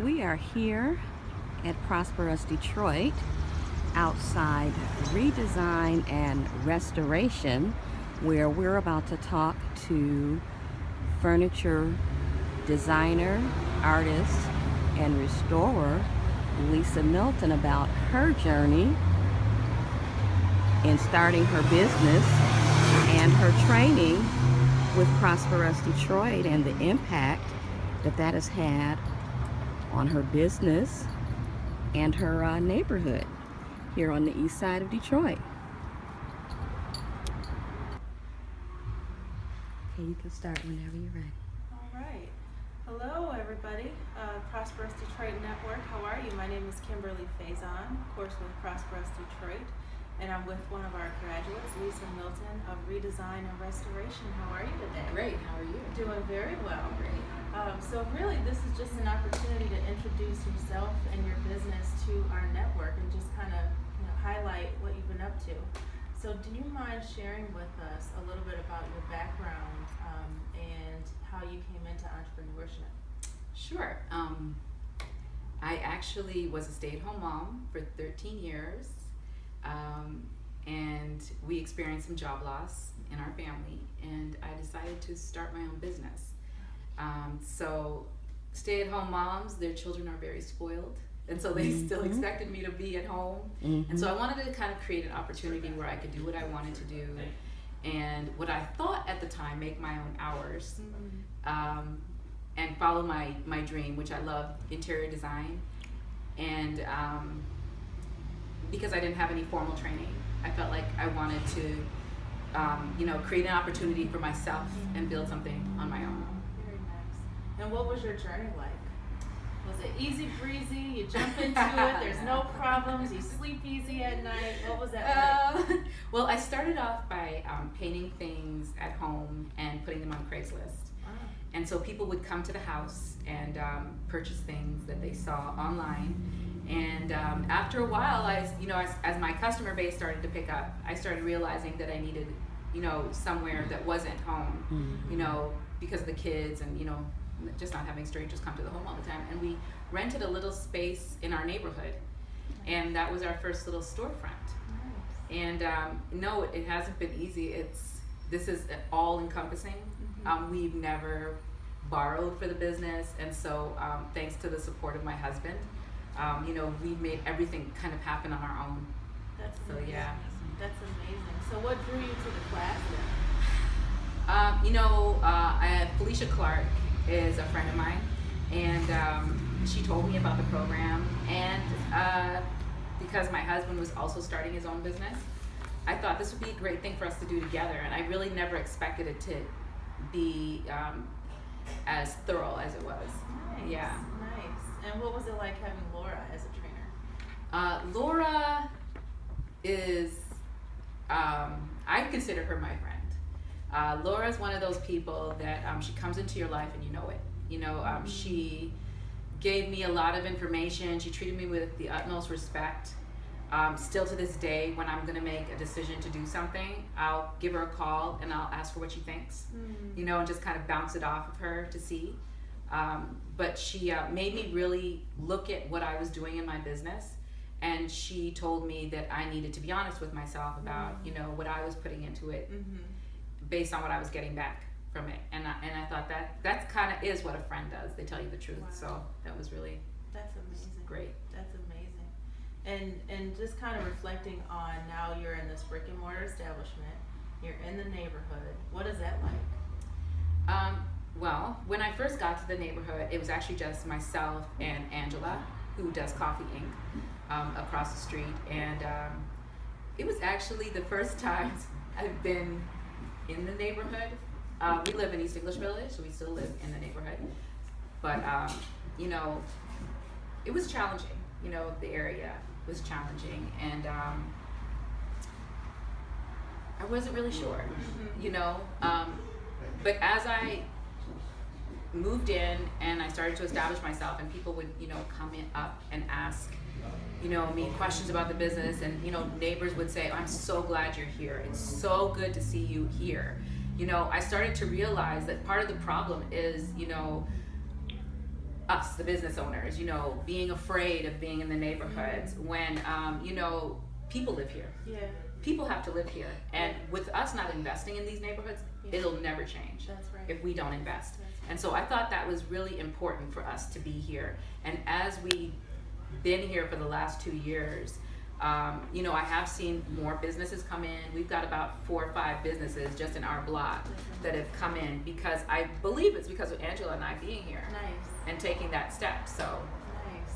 We are here at Prosperous Detroit outside Redesign and Restoration, where we're about to talk to furniture designer, artist, and restorer Lisa Milton about her journey in starting her business and her training with Prosperous Detroit and the impact that that has had on her business and her neighborhood here on the east side of Detroit. Okay, you can start whenever you're ready. All right. Hello, everybody. Prosperous Detroit Network. How are you? My name is Kimberly Faison, of course, with Prosperous Detroit, and I'm with one of our graduates, Lisa Milton of Redesign and Restoration. How are you today? Great. How are you? Doing very well. Great. So really, this is just an opportunity to introduce yourself and your business to our network and just kind of highlight what you've been up to. So do you mind sharing with us a little bit about your background and how you came into entrepreneurship? Sure. I actually was a stay-at-home mom for 13 years, and we experienced some job loss in our family, and I decided to start my own business. So stay-at-home moms, their children are very spoiled, and so they still expected me to be at home. And so I wanted to kind of create an opportunity where I could do what I wanted to do and what I thought at the time, make my own hours, and follow my dream, which I love, interior design. And because I didn't have any formal training, I felt like I wanted to create an opportunity for myself and build something on my own. Very nice. And what was your journey like? Was it easy breezy? You jump into it, there's no problems, you sleep easy at night? What was that like? Well, I started off by painting things at home and putting them on Craigslist. And so people would come to the house and purchase things that they saw online. And after a while, as my customer base started to pick up, I started realizing that I needed, somewhere that wasn't home, because of the kids and, just not having strangers come to the home all the time. And we rented a little space in our neighborhood, and that was our first little storefront. Nice. And no, it hasn't been easy. This is all encompassing. We've never borrowed for the business, and so thanks to the support of my husband, we've made everything kind of happen on our own. That's So amazing. yeah. That's amazing. So what drew you to the class then? Felicia Clark is a friend of mine, and she told me about the program, and because my husband was also starting his own business, I thought this would be a great thing for us to do together, and I really never expected it to be as thorough as it was. Nice. Yeah. Nice. And what was it like having Laura as a trainer? Laura is, I consider her my friend. Laura's one of those people that she comes into your life and you know it. She gave me a lot of information. She treated me with the utmost respect. Still to this day, when I'm gonna make a decision to do something, I'll give her a call and I'll ask her what she thinks, and just kind of bounce it off of her to see. But she made me really look at what I was doing in my business, and she told me that I needed to be honest with myself about, what I was putting into it based on what I was getting back from it. And I thought that kind of is what a friend does. They tell you the truth. Wow. So that was really That's amazing. great. That's amazing. And just kind of reflecting on now you're in this brick and mortar establishment, you're in the neighborhood. What is that like? Well, when I first got to the neighborhood, it was actually just myself and Angela, who does Coffee Inc. Across the street, and it was actually the first time I've been in the neighborhood. We live in East English Village, so we still live in the neighborhood, but it was challenging. The area was challenging, and I wasn't really sure, but as I moved in and I started to establish myself, and people would, come up and ask, me questions about the business, and, neighbors would say, "I'm so glad you're here. It's so good to see you here." I started to realize that part of the problem is, us, the business owners, you know, being afraid of being in the neighborhoods when, you know, people live here. Yeah. People have to live here. And with us not investing in these neighborhoods, it'll never change. That's right. If we don't invest. That's right. And so I thought that was really important for us to be here. And as we've been here for the last 2 years, you know, I have seen more businesses come in. We've got about 4 or 5 businesses just in our block that have come in because I believe it's because of Angela and I being here. Nice. And taking that step. So Nice.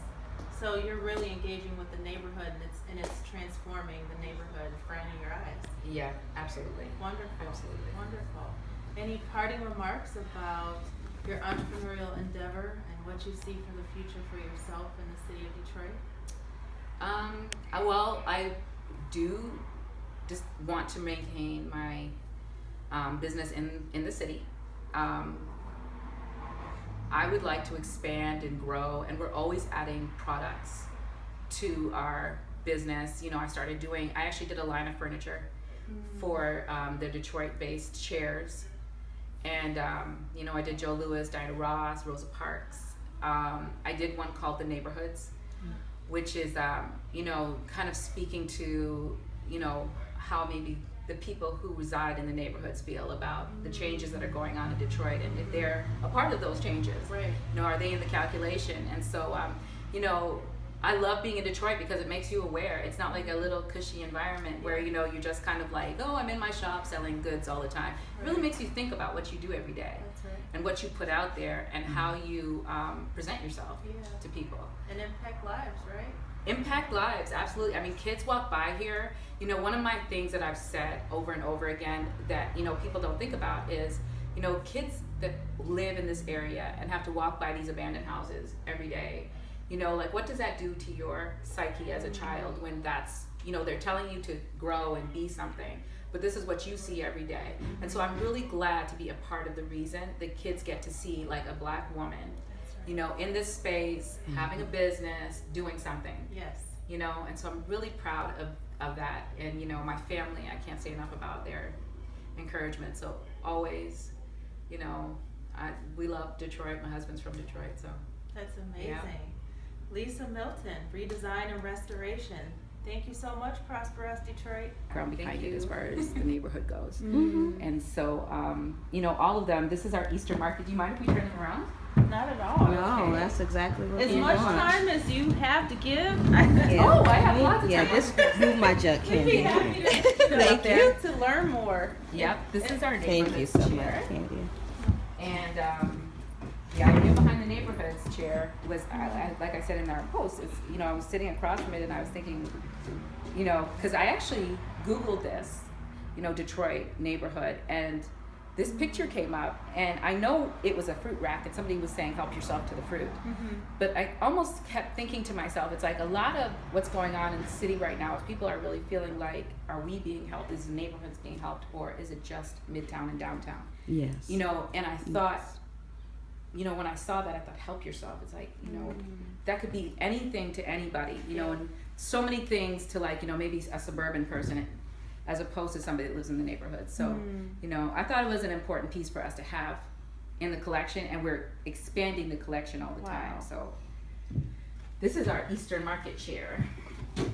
So you're really engaging with the neighborhood, and it's transforming the neighborhood in front of your eyes. yeah, absolutely. Wonderful. Absolutely. Wonderful. Any parting remarks about your entrepreneurial endeavor and what you see for the future for yourself in the city of Detroit? Well, I do just want to maintain my business in the city. I would like to expand and grow, and we're always adding products to our business. You know, I actually did a line of furniture for the Detroit-based chairs. And, you know, I did Joe Louis, Diana Ross, Rosa Parks. I did one called The Neighborhoods, which is, you know, kind of speaking to, you know, how maybe the people who reside in the neighborhoods feel about the changes that are going on in Detroit, and if they're a part of those changes. Right. You know, are they in the calculation? And so, you know, I love being in Detroit because it makes you aware. It's not like a little cushy environment where, you know, you're just kind of like, oh, I'm in my shop selling goods all the time. It really makes you think about what you do every day. That's right. And what you put out there and how you present yourself to people. And impact lives, right? Impact lives, absolutely. I mean, kids walk by here. You know, one of my things that I've said over and over again that, you know, people don't think about is, you know, kids that live in this area and have to walk by these abandoned houses every day. You know, like, what does that do to your psyche as a child when that's, you know, they're telling you to grow and be something, but this is what you see every day. And so I'm really glad to be a part of the reason that kids get to see, like, a Black woman, you know, in this space, having a business, doing something. Yes. You know, and so I'm really proud of that. And, you know, my family, I can't say enough about their encouragement. So always, you know, we love Detroit. My husband's from Detroit, so. That's amazing. Yeah. Lisa Milton, Redesign and Restoration. Thank you so much, Prosper Us Detroit. Ground behind it as far as the neighborhood goes. Mm-hmm. And so, you know, all of them, this is our Easter market. Do you mind if we turn them around? Not at all. No, that's exactly what As we much want. time as you have to give, Yeah. Oh, I have lots of Yeah, time. just move my jug we'd be candy. happy to Thank you. to learn more. Yep, this is our Thank neighborhood you so chair. much, Candy. And the idea behind the neighborhoods chair was, like I said in our post, is, you know, I was sitting across from it and I was thinking, you know, because I actually Googled this, you know, Detroit neighborhood, and this picture came up, and I know it was a fruit rack, and somebody was saying help yourself to the fruit. But I almost kept thinking to myself, it's like a lot of what's going on in the city right now is people are really feeling like, are we being helped? Is the neighborhoods being helped, or is it just Midtown and downtown? Yes. You know, and I thought, you know, when I saw that, I thought, help yourself. It's like, you know, that could be anything to anybody, you know, and so many things to, like, you know, maybe a suburban person as opposed to somebody that lives in the neighborhood. So, you know, I thought it was an important piece for us to have in the collection, and we're expanding the collection all the time. So this is our Eastern market chair. And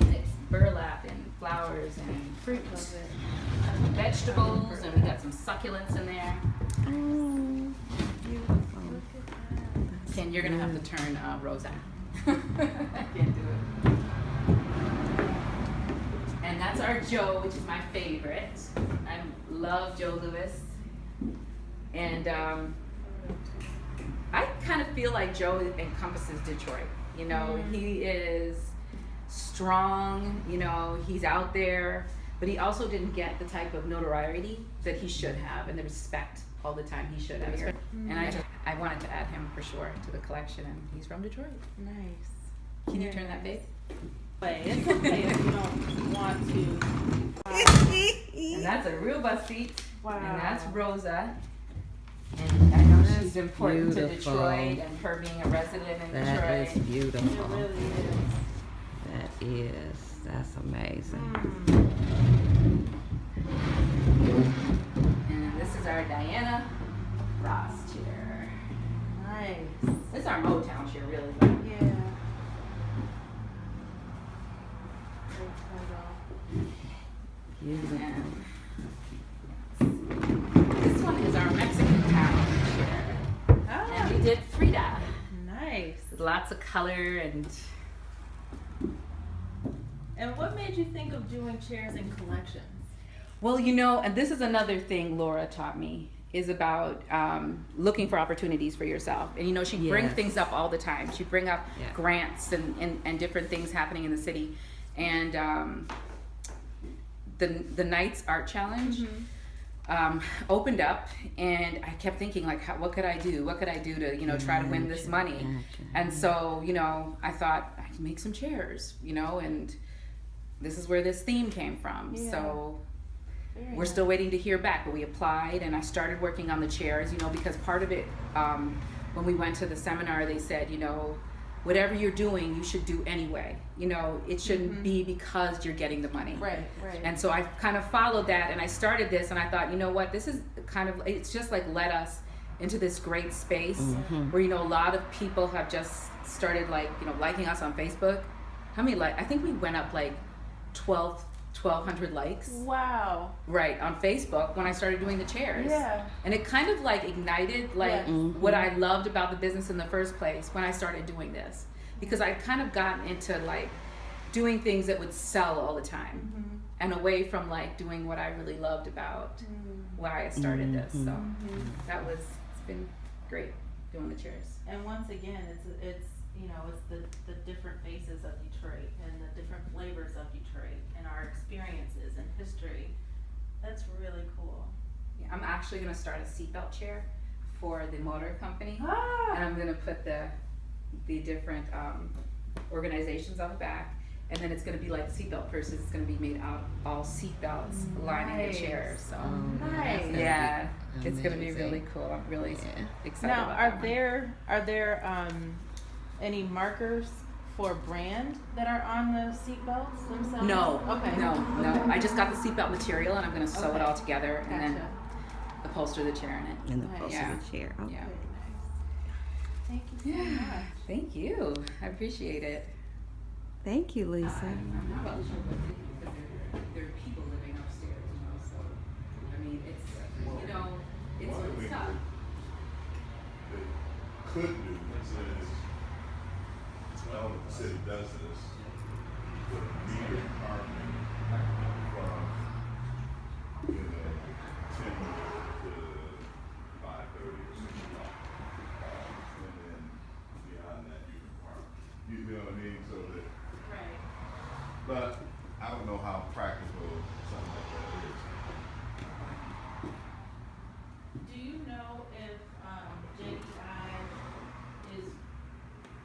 it's burlap and flowers and fruit, vegetables, and we got some succulents in there. Oh, beautiful. Ken, you're gonna have to turn Rosa. I can't do it. And that's our Joe, which is my favorite. I love Joe Louis. And I kind of feel like Joe encompasses Detroit. You know, he is strong, you know, he's out there, but he also didn't get the type of notoriety that he should have and the respect all the time he should have here. And I wanted to add him for sure to the collection, and he's from Detroit. Nice. Can you turn that big? It's okay if you don't want to. And that's a real bus seat. Wow. And that's Rosa. And I know That's she's important to beautiful. Detroit and her being a resident in That is Detroit. It beautiful. really is. That is. That's amazing. And this is our Diana Ross chair. Nice. It's our Motown chair, really. But Yeah. Great photo. Beautiful. This one is our Mexican town chair. Ah, And we did Frida. nice. Lots of color and And what made you think of doing chairs in collections? well, and this is another thing Laura taught me is about looking for opportunities for yourself. And she brings Yes. things up all the time. She bring up Yeah. grants and different things happening in the city. And the Knights Art Challenge opened up, and I kept thinking like, what could I do? What could I do to try to win this money? Gotcha. And so I thought I could make some chairs, and this is where this theme came from. Yeah. So Very we're still waiting to hear back, but we applied, and I started working on the chairs, because part of it, when we went to the seminar, they said, whatever you're doing, you should do anyway. It shouldn't be because you're getting the money. Right, right. And so I kind of followed that, and I started this, and I thought, what, this is it's just like led us into this great space where, a lot of people have just started liking us on Facebook. How many I think we went up like 1,200 likes. Wow. Right, on Facebook when I started doing the chairs. Yeah. And it kind of ignited Yes. what I loved about the business in the first place when I started doing this. Because I'd kind of gotten into doing things that would sell all the time and away from doing what I really loved about why I started this. So it's been great doing the chairs. And once again, it's the different faces of Detroit and the different flavors of Detroit and our experiences and history. That's really cool. Yeah, I'm actually going to start a seatbelt chair for the motor company. And Ah, I'm going to put the different organizations on the back. And then it's going to be like seatbelt purses. It's going to be made out of all seatbelts lining the Nice. chairs. So nice. yeah, it's going to be Amazing. really cool. I'm really excited Now, about are that one. there any markers for brand that are on the seatbelts themselves? No, Okay. no. Okay. I just got the seatbelt material, and I'm going to sew it Okay. all together and then Gotcha. upholster the chair in it. And the Nice. post Yeah. of the chair. Okay. Yeah. Very nice. Thank you so much. Thank you. I appreciate it. Thank you, Lisa. I'm not really sure what to do because there are people living upstairs, so I mean it's it's tough. They could do is, I don't know if the city does this, but meter parking from, 10 to 5:30 or 6 o'clock. And then beyond that, you can park. You know what I mean? So that, Right. but I don't know how practical something like that is. Do you know if JDI is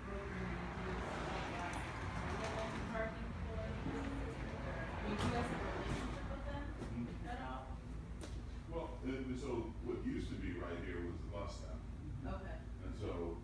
brokering deals like that? Parking for businesses? Do you guys have a relationship with them at all? Well, so what used to be right here was the bus stop. Okay. And so